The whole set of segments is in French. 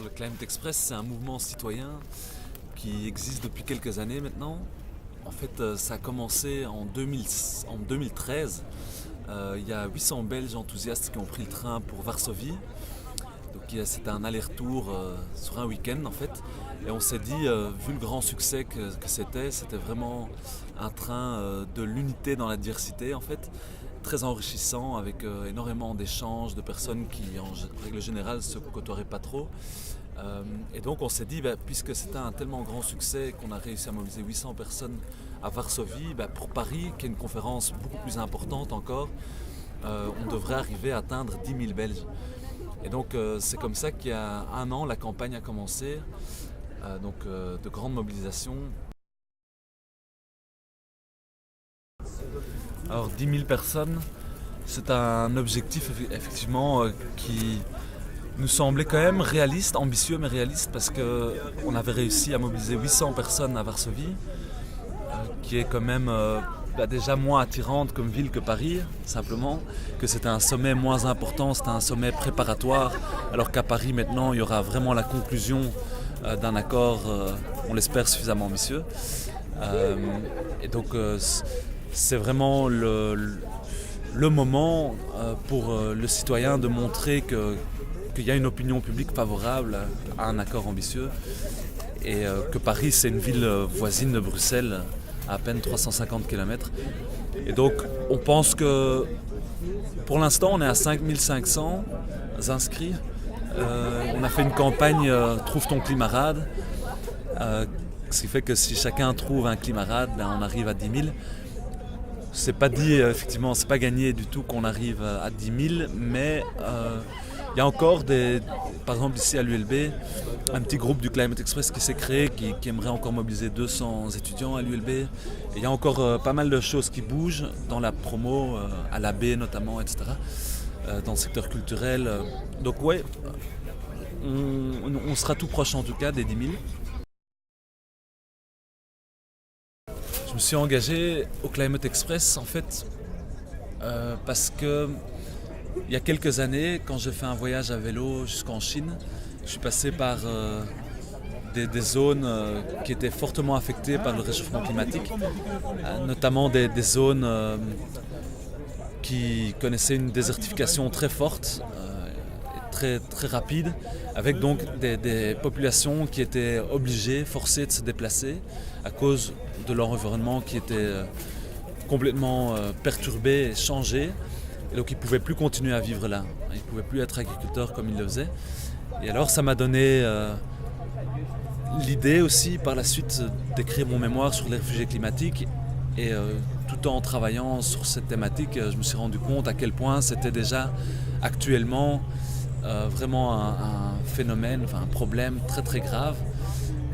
Le Climate Express, c'est un mouvement citoyen qui existe depuis quelques années maintenant. En fait, ça a commencé en 2013. Il y a 800 Belges enthousiastes qui ont pris le train pour Varsovie. Donc c'était un aller-retour sur un week-end en fait. Et on s'est dit, vu le grand succès que c'était vraiment un train de l'unité dans la diversité en fait. Très enrichissant avec énormément d'échanges de personnes qui en règle générale se côtoieraient pas trop. Et donc on s'est dit, puisque c'était un tellement grand succès qu'on a réussi à mobiliser 800 personnes à Varsovie, pour Paris, qui est une conférence beaucoup plus importante encore, on devrait arriver à atteindre 10 000 Belges. Et donc c'est comme ça qu'il y a un an, la campagne a commencé, de grandes mobilisations. Alors 10 000 personnes, c'est un objectif effectivement qui nous semblait quand même réaliste, ambitieux mais réaliste, parce qu'on avait réussi à mobiliser 800 personnes à Varsovie, qui est quand même déjà moins attirante comme ville que Paris, simplement, que c'était un sommet moins important, c'était un sommet préparatoire, alors qu'à Paris maintenant il y aura vraiment la conclusion d'un accord, on l'espère suffisamment ambitieux. Et donc c'est vraiment le moment pour le citoyen de montrer qu'il y a une opinion publique favorable à un accord ambitieux et que Paris c'est une ville voisine de Bruxelles à peine 350 km. Et donc on pense que pour l'instant on est à 5500 inscrits. On a fait une campagne Trouve ton climarade, ce qui fait que si chacun trouve un climarade, on arrive à 10 000. C'est pas dit, effectivement, c'est pas gagné du tout qu'on arrive à 10 000, mais il y a encore par exemple ici à l'ULB, un petit groupe du Climate Express qui s'est créé, qui aimerait encore mobiliser 200 étudiants à l'ULB. Et il y a encore pas mal de choses qui bougent dans la promo, à la baie notamment, etc., dans le secteur culturel. Donc ouais, on sera tout proche en tout cas des 10 000. Je me suis engagé au Climate Express en fait parce que il y a quelques années, quand j'ai fait un voyage à vélo jusqu'en Chine, je suis passé par des zones qui étaient fortement affectées par le réchauffement climatique, notamment des zones qui connaissaient une désertification très forte, très, très rapide, avec donc des populations qui étaient obligées, forcées de se déplacer à cause de leur environnement qui était complètement perturbé et changé. Et donc ils ne pouvaient plus continuer à vivre là. Ils ne pouvaient plus être agriculteurs comme ils le faisaient. Et alors ça m'a donné l'idée aussi par la suite d'écrire mon mémoire sur les réfugiés climatiques. Et tout en travaillant sur cette thématique, je me suis rendu compte à quel point c'était déjà actuellement vraiment un phénomène, un problème très très grave.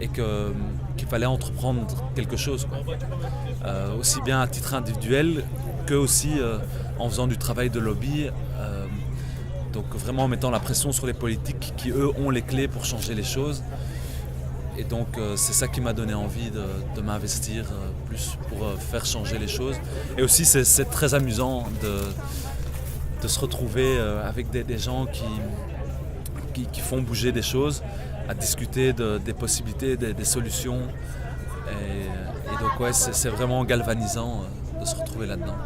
Et qu'il fallait entreprendre quelque chose, aussi bien à titre individuel que aussi en faisant du travail de lobby, donc vraiment en mettant la pression sur les politiques qui eux ont les clés pour changer les choses. Et donc c'est ça qui m'a donné envie de m'investir plus pour faire changer les choses. Et aussi c'est très amusant de se retrouver avec des gens qui font bouger des choses, à discuter des possibilités, des solutions. Et donc ouais, c'est vraiment galvanisant de se retrouver là-dedans.